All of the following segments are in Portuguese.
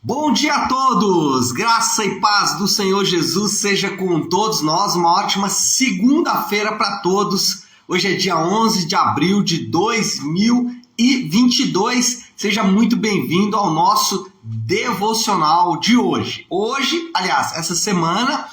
Bom dia a todos! Graça e paz do Senhor Jesus seja com todos nós. Uma ótima segunda-feira para todos. Hoje é dia 11 de abril de 2022. Seja muito bem-vindo ao nosso devocional de hoje. Essa semana,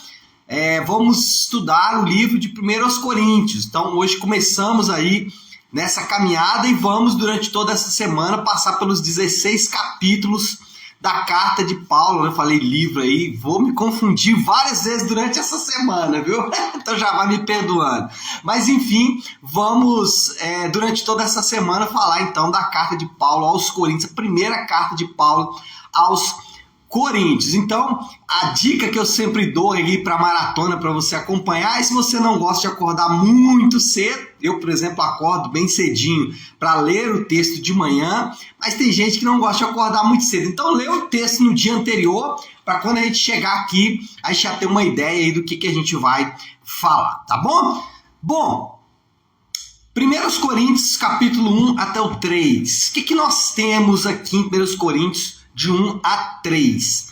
vamos estudar o livro de 1 Coríntios. Então, hoje começamos aí nessa caminhada e vamos, durante toda essa semana, passar pelos 16 capítulos da carta de Paulo. Eu falei livro aí, vou me confundir várias vezes durante essa semana, viu? Então já vai me perdoando. Mas enfim, vamos durante toda essa semana falar então da carta de Paulo aos Coríntios, a primeira carta de Paulo aos Coríntios. Então, a dica que eu sempre dou aí para maratona, para você acompanhar, é se você não gosta de acordar muito cedo. Eu, por exemplo, acordo bem cedinho para ler o texto de manhã, mas tem gente que não gosta de acordar muito cedo. Então, lê o texto no dia anterior, para quando a gente chegar aqui, a gente já ter uma ideia aí do que a gente vai falar, tá bom? Bom, 1 Coríntios, capítulo 1 até o 3. O que nós temos aqui em 1 Coríntios, de 1 a 3.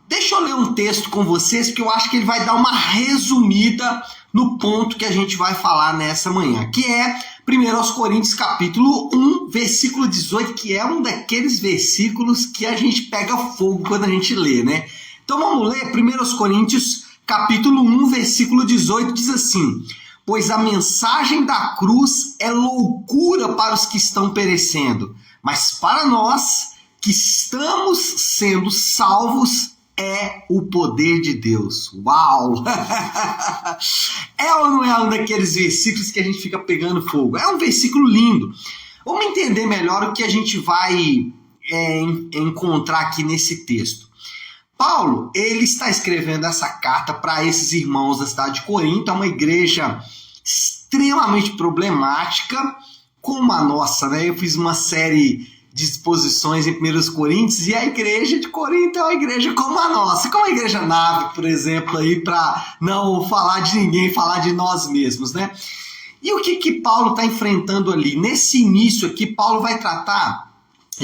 Deixa eu ler um texto com vocês, porque eu acho que ele vai dar uma resumida no ponto que a gente vai falar nessa manhã, que é 1 Coríntios capítulo 1, versículo 18, que é um daqueles versículos que a gente pega fogo quando a gente lê, né? Então vamos ler 1 Coríntios capítulo 1, versículo 18, diz assim: pois a mensagem da cruz é loucura para os que estão perecendo, mas para nós que estamos sendo salvos é o poder de Deus. Uau! É ou não é um daqueles versículos que a gente fica pegando fogo? É um versículo lindo. Vamos entender melhor o que a gente vai encontrar aqui nesse texto. Paulo, ele está escrevendo essa carta para esses irmãos da cidade de Corinto, é uma igreja extremamente problemática, como a nossa, né? Eu fiz uma série de exposições em 1 Coríntios, e a igreja de Corinto é uma igreja como a nossa, como a igreja nave, por exemplo, aí para não falar de ninguém, falar de nós mesmos, né? E o que Paulo está enfrentando ali? Nesse início aqui, Paulo vai tratar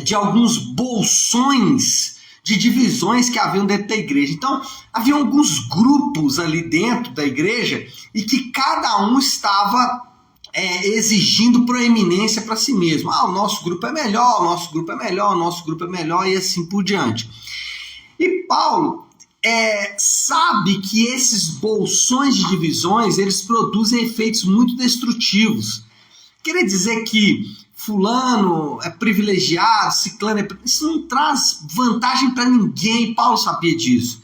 de alguns bolsões de divisões que haviam dentro da igreja. Então, havia alguns grupos ali dentro da igreja e que cada um estava exigindo proeminência para si mesmo. O nosso grupo é melhor, o nosso grupo é melhor, o nosso grupo é melhor, e assim por diante. E Paulo sabe que esses bolsões de divisões, eles produzem efeitos muito destrutivos. Quer dizer que fulano é privilegiado, ciclano isso não traz vantagem para ninguém. Paulo sabia disso.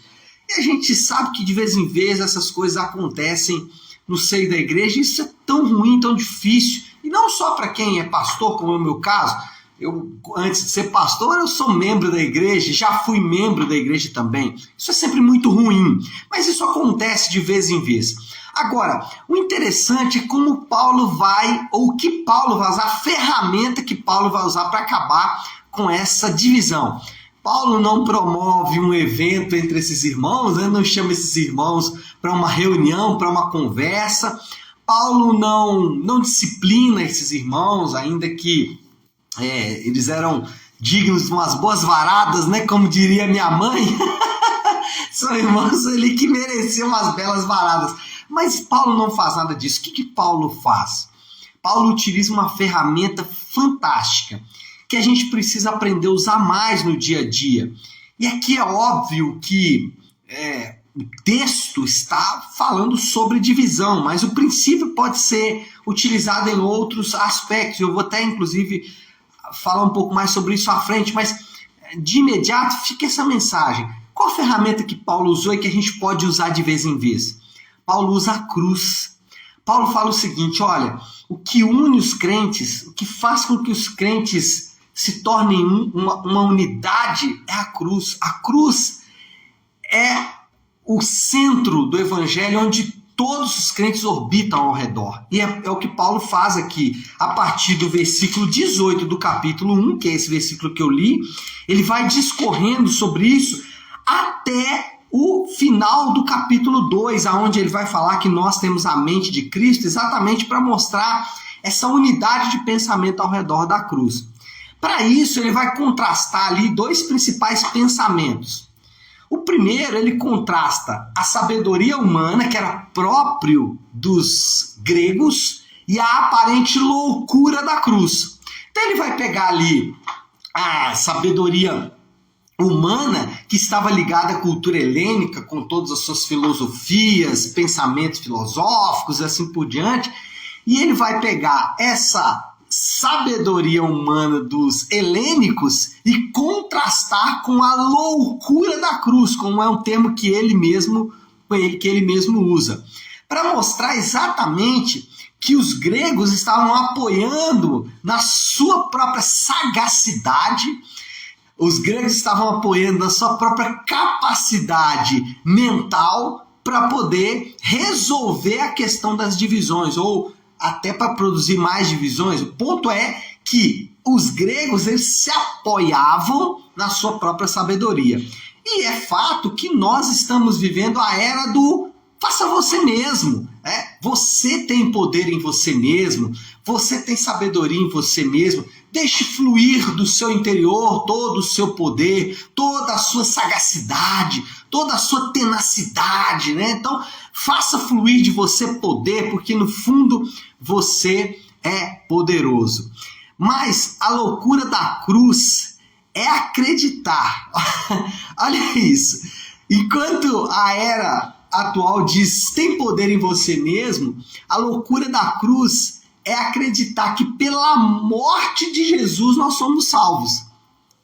E a gente sabe que de vez em vez essas coisas acontecem no seio da igreja. Isso é tão ruim, tão difícil, e não só para quem é pastor, como é o meu caso. Eu, antes de ser pastor, eu sou membro da igreja, já fui membro da igreja também. Isso é sempre muito ruim, mas isso acontece de vez em vez. Agora, o interessante é como Paulo vai, ou o que Paulo vai usar, a ferramenta que Paulo vai usar para acabar com essa divisão. Paulo não promove um evento entre esses irmãos, né? Não chama esses irmãos para uma reunião, para uma conversa. Paulo não disciplina esses irmãos, ainda que eles eram dignos de umas boas varadas, né? Como diria minha mãe. São irmãos ali que mereciam umas belas varadas. Mas Paulo não faz nada disso. O que Paulo faz? Paulo utiliza uma ferramenta fantástica que a gente precisa aprender a usar mais no dia a dia. E aqui é óbvio que o texto está falando sobre divisão, mas o princípio pode ser utilizado em outros aspectos. Eu vou até, inclusive, falar um pouco mais sobre isso à frente, mas de imediato fica essa mensagem. Qual a ferramenta que Paulo usou e que a gente pode usar de vez em vez? Paulo usa a cruz. Paulo fala o seguinte: olha, o que une os crentes, o que faz com que os crentes se tornem uma unidade é a cruz. A cruz é o centro do evangelho, onde todos os crentes orbitam ao redor. E é o que Paulo faz aqui, a partir do versículo 18 do capítulo 1, que é esse versículo que eu li. Ele vai discorrendo sobre isso até o final do capítulo 2, onde ele vai falar que nós temos a mente de Cristo, exatamente para mostrar essa unidade de pensamento ao redor da cruz. Para isso, ele vai contrastar ali dois principais pensamentos. O primeiro, ele contrasta a sabedoria humana, que era próprio dos gregos, e a aparente loucura da cruz. Então ele vai pegar ali a sabedoria humana, que estava ligada à cultura helênica, com todas as suas filosofias, pensamentos filosóficos e assim por diante, e ele vai pegar essa sabedoria humana dos helênicos e contrastar com a loucura da cruz, como é um termo que ele mesmo usa, para mostrar exatamente que os gregos estavam apoiando na sua própria sagacidade, os gregos estavam apoiando na sua própria capacidade mental para poder resolver a questão das divisões, ou até para produzir mais divisões. O ponto é que os gregos, eles se apoiavam na sua própria sabedoria. E é fato que nós estamos vivendo a era do faça você mesmo. Você tem poder em você mesmo, você tem sabedoria em você mesmo. Deixe fluir do seu interior todo o seu poder, toda a sua sagacidade, toda a sua tenacidade, né? Então, faça fluir de você poder, porque no fundo você é poderoso. Mas a loucura da cruz é acreditar. Olha isso. Enquanto a era atual diz tem poder em você mesmo, a loucura da cruz é acreditar que pela morte de Jesus nós somos salvos.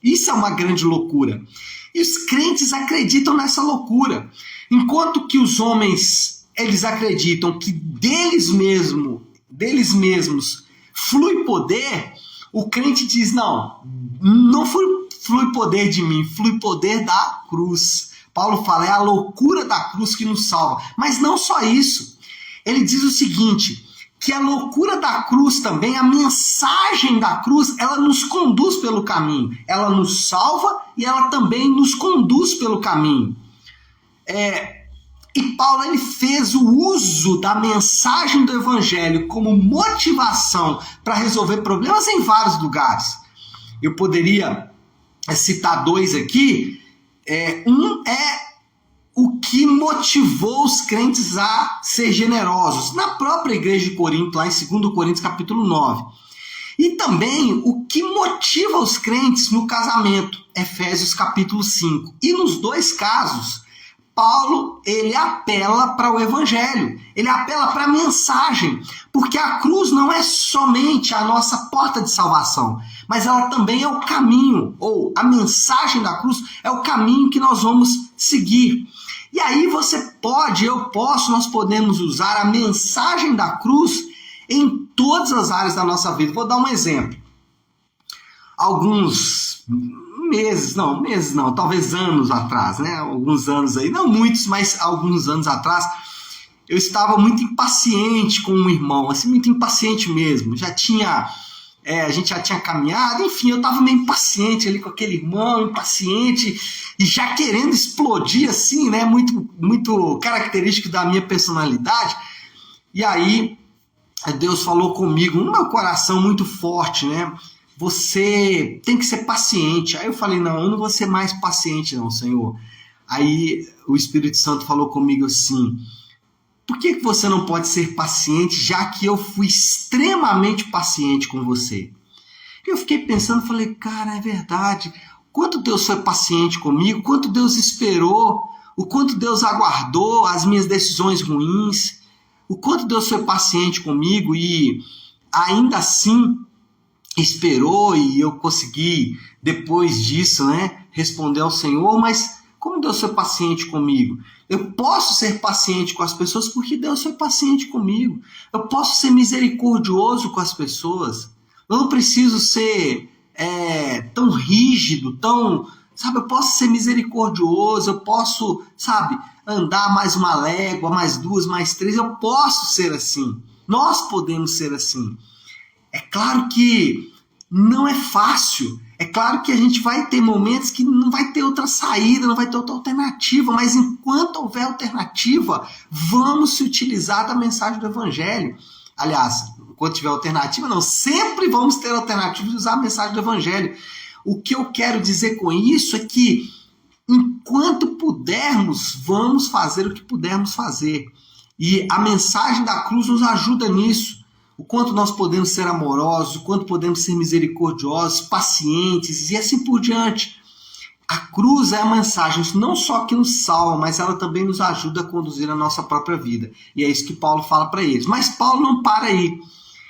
Isso é uma grande loucura. E os crentes acreditam nessa loucura. Enquanto que os homens, eles acreditam que deles mesmos flui poder, o crente diz, não flui poder de mim, flui poder da cruz. Paulo fala, é a loucura da cruz que nos salva. Mas não só isso. Ele diz o seguinte, que a loucura da cruz também, a mensagem da cruz, ela nos conduz pelo caminho. Ela nos salva e ela também nos conduz pelo caminho. E Paulo, ele fez o uso da mensagem do evangelho como motivação para resolver problemas em vários lugares. Eu poderia citar dois aqui. Um é o que motivou os crentes a ser generosos na própria igreja de Corinto, lá em 2 Coríntios capítulo 9. E também o que motiva os crentes no casamento, Efésios capítulo 5. E nos dois casos, Paulo, ele apela para o evangelho, ele apela para a mensagem, porque a cruz não é somente a nossa porta de salvação, mas ela também é o caminho, ou a mensagem da cruz é o caminho que nós vamos seguir. E aí nós podemos usar a mensagem da cruz em todas as áreas da nossa vida. Vou dar um exemplo. Alguns talvez anos atrás, né? Alguns anos aí, não muitos, mas alguns anos atrás, eu estava muito impaciente com um irmão, assim, muito impaciente mesmo. A gente já tinha caminhado, enfim, eu estava meio impaciente ali com aquele irmão, impaciente, e já querendo explodir, assim, né? Muito, muito característico da minha personalidade. E aí, Deus falou comigo, no meu coração muito forte, né? Você tem que ser paciente. Aí eu falei, não, eu não vou ser mais paciente não, Senhor. Aí o Espírito Santo falou comigo assim, por que você não pode ser paciente, já que eu fui extremamente paciente com você? Eu fiquei pensando, falei, cara, é verdade. Quanto Deus foi paciente comigo, quanto Deus esperou, o quanto Deus aguardou as minhas decisões ruins, o quanto Deus foi paciente comigo e ainda assim esperou, e eu consegui, depois disso, né, responder ao Senhor. Mas como Deus foi paciente comigo? Eu posso ser paciente com as pessoas porque Deus foi paciente comigo. Eu posso ser misericordioso com as pessoas. Eu não preciso ser tão rígido, eu posso ser misericordioso, eu posso, andar mais uma légua, mais duas, mais três, eu posso ser assim. Nós podemos ser assim. É claro que não é fácil. É claro que a gente vai ter momentos que não vai ter outra saída, não vai ter outra alternativa, mas enquanto houver alternativa, vamos se utilizar da mensagem do Evangelho. aliás, quando tiver alternativa, não, sempre vamos ter alternativa de usar a mensagem do Evangelho. O que eu quero dizer com isso é que, enquanto pudermos, vamos fazer o que pudermos fazer. E a mensagem da cruz nos ajuda nisso. O quanto nós podemos ser amorosos, o quanto podemos ser misericordiosos, pacientes e assim por diante. A cruz é a mensagem não só que nos salva, mas ela também nos ajuda a conduzir a nossa própria vida. E é isso que Paulo fala para eles. Mas Paulo não para aí.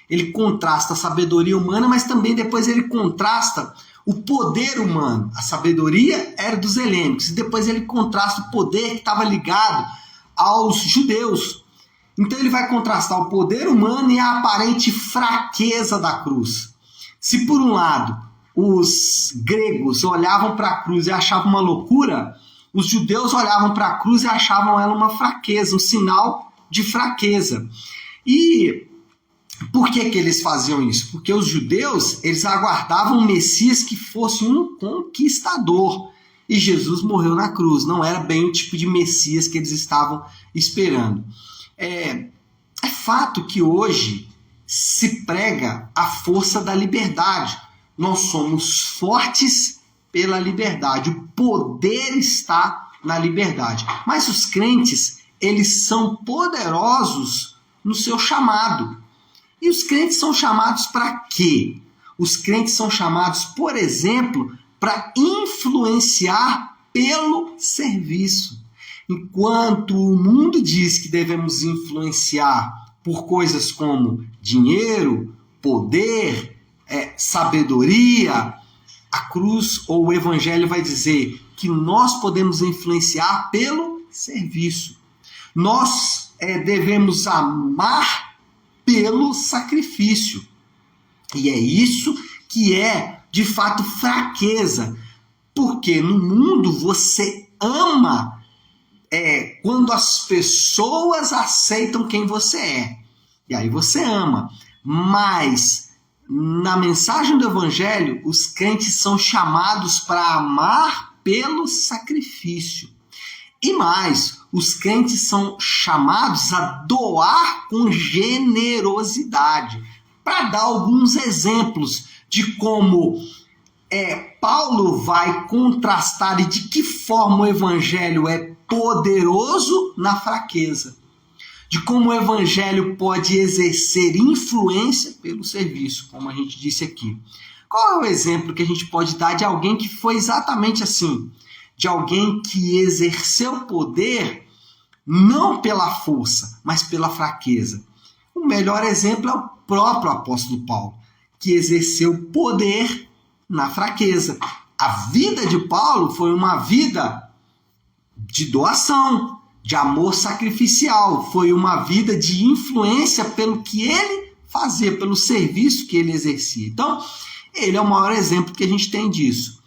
Ele contrasta a sabedoria humana, mas também depois ele contrasta o poder humano. A sabedoria era dos helênicos. E depois ele contrasta o poder que estava ligado aos judeus. Então ele vai contrastar o poder humano e a aparente fraqueza da cruz. Se por um lado os gregos olhavam para a cruz e achavam uma loucura, os judeus olhavam para a cruz e achavam ela uma fraqueza, um sinal de fraqueza. E por que eles faziam isso? Porque os judeus, eles aguardavam um Messias que fosse um conquistador. E Jesus morreu na cruz. Não era bem o tipo de Messias que eles estavam esperando. É fato que hoje se prega a força da liberdade. Nós somos fortes pela liberdade. O poder está na liberdade. Mas os crentes, eles são poderosos no seu chamado. E os crentes são chamados para quê? Os crentes são chamados, por exemplo, para influenciar pelo serviço. Enquanto o mundo diz que devemos influenciar por coisas como dinheiro, poder, sabedoria, a cruz ou o evangelho vai dizer que nós podemos influenciar pelo serviço. Nós devemos amar pelo sacrifício. E é isso que é, de fato, fraqueza. Porque no mundo você ama quando as pessoas aceitam quem você é. E aí você ama. Mas na mensagem do Evangelho, os crentes são chamados para amar pelo sacrifício. E mais, os crentes são chamados a doar com generosidade. Para dar alguns exemplos de como Paulo vai contrastar e de que forma o Evangelho é poderoso na fraqueza. De como o Evangelho pode exercer influência pelo serviço, como a gente disse aqui. Qual é o exemplo que a gente pode dar de alguém que foi exatamente assim? De alguém que exerceu poder não pela força, mas pela fraqueza. O melhor exemplo é o próprio apóstolo Paulo, que exerceu poder na fraqueza. A vida de Paulo foi uma vida de doação, de amor sacrificial, foi uma vida de influência pelo que ele fazia, pelo serviço que ele exercia. Então, ele é o maior exemplo que a gente tem disso.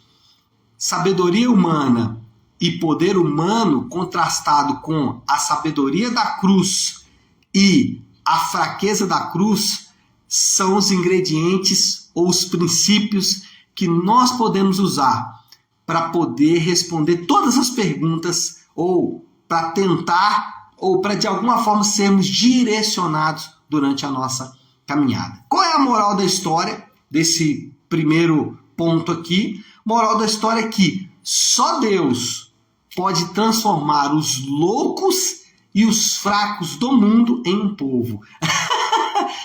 Sabedoria humana e poder humano contrastado com a sabedoria da cruz e a fraqueza da cruz são os ingredientes ou os princípios que nós podemos usar para poder responder todas as perguntas ou para tentar ou para de alguma forma sermos direcionados durante a nossa caminhada. Qual é a moral da história desse primeiro ponto aqui? Moral da história é que só Deus pode transformar os loucos e os fracos do mundo em um povo.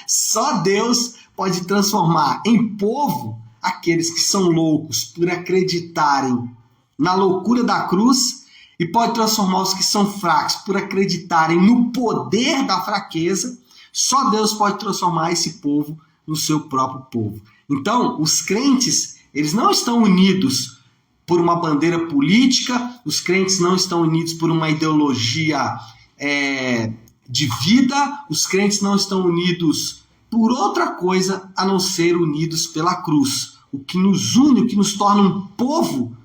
Só Deus pode transformar em povo aqueles que são loucos por acreditarem na loucura da cruz e pode transformar os que são fracos por acreditarem no poder da fraqueza. Só Deus pode transformar esse povo no seu próprio povo. Então, os crentes, eles não estão unidos por uma bandeira política, os crentes não estão unidos por uma ideologia de vida, os crentes não estão unidos por outra coisa a não ser unidos pela cruz. O que nos une, o que nos torna um povo,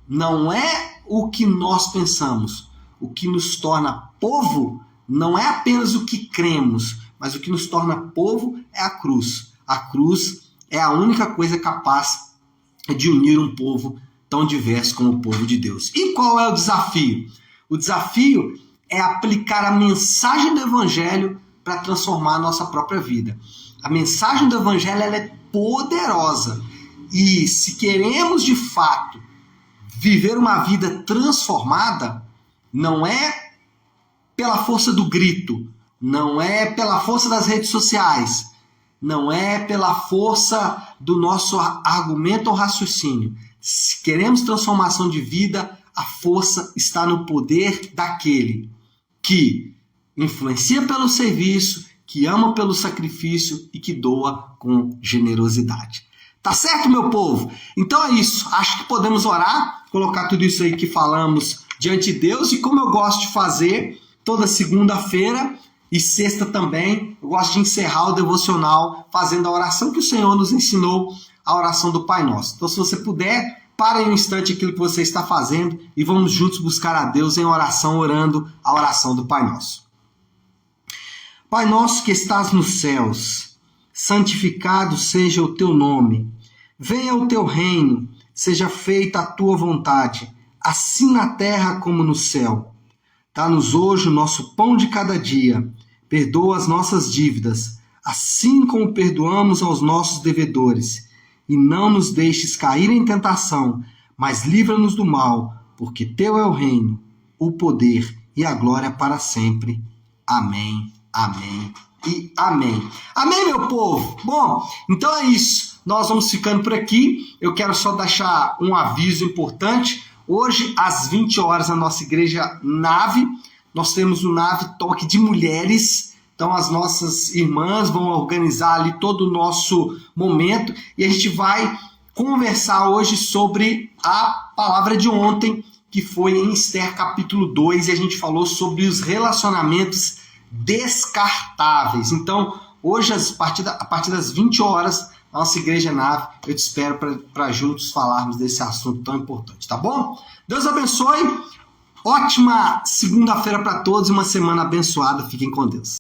não é o que nós pensamos. O que nos torna povo não é apenas o que cremos, mas o que nos torna povo é a cruz. A cruz é a única coisa capaz de unir um povo tão diverso como o povo de Deus. E qual é o desafio? O desafio é aplicar a mensagem do Evangelho para transformar a nossa própria vida. A mensagem do Evangelho ela é poderosa. E se queremos de fato viver uma vida transformada, não é pela força do grito, não é pela força das redes sociais, não é pela força do nosso argumento ou raciocínio. Se queremos transformação de vida, a força está no poder daquele que influencia pelo serviço, que ama pelo sacrifício e que doa com generosidade. Tá certo, meu povo? Então é isso. Acho que podemos orar, colocar tudo isso aí que falamos diante de Deus. E como eu gosto de fazer toda segunda-feira e sexta também, eu gosto de encerrar o devocional fazendo a oração que o Senhor nos ensinou, a oração do Pai Nosso. Então, se você puder, pare um instante aquilo que você está fazendo e vamos juntos buscar a Deus em oração, orando a oração do Pai Nosso. Pai nosso que estás nos céus, santificado seja o teu nome. Venha o teu reino, seja feita a tua vontade, assim na terra como no céu. Dá-nos hoje o nosso pão de cada dia. Perdoa as nossas dívidas, assim como perdoamos aos nossos devedores. E não nos deixes cair em tentação, mas livra-nos do mal, porque teu é o reino, o poder e a glória para sempre. Amém, amém e amém. Amém, meu povo? Bom, então é isso. Nós vamos ficando por aqui. Eu quero só deixar um aviso importante. Hoje, às 20 horas, na nossa igreja Nave, nós temos o Nave Toque de Mulheres. Então, as nossas irmãs vão organizar ali todo o nosso momento e a gente vai conversar hoje sobre a palavra de ontem, que foi em Esther capítulo 2, e a gente falou sobre os relacionamentos descartáveis. Então, hoje, a partir das 20 horas, na nossa igreja Nave, eu te espero para juntos falarmos desse assunto tão importante, tá bom? Deus abençoe, ótima segunda-feira para todos e uma semana abençoada. Fiquem com Deus.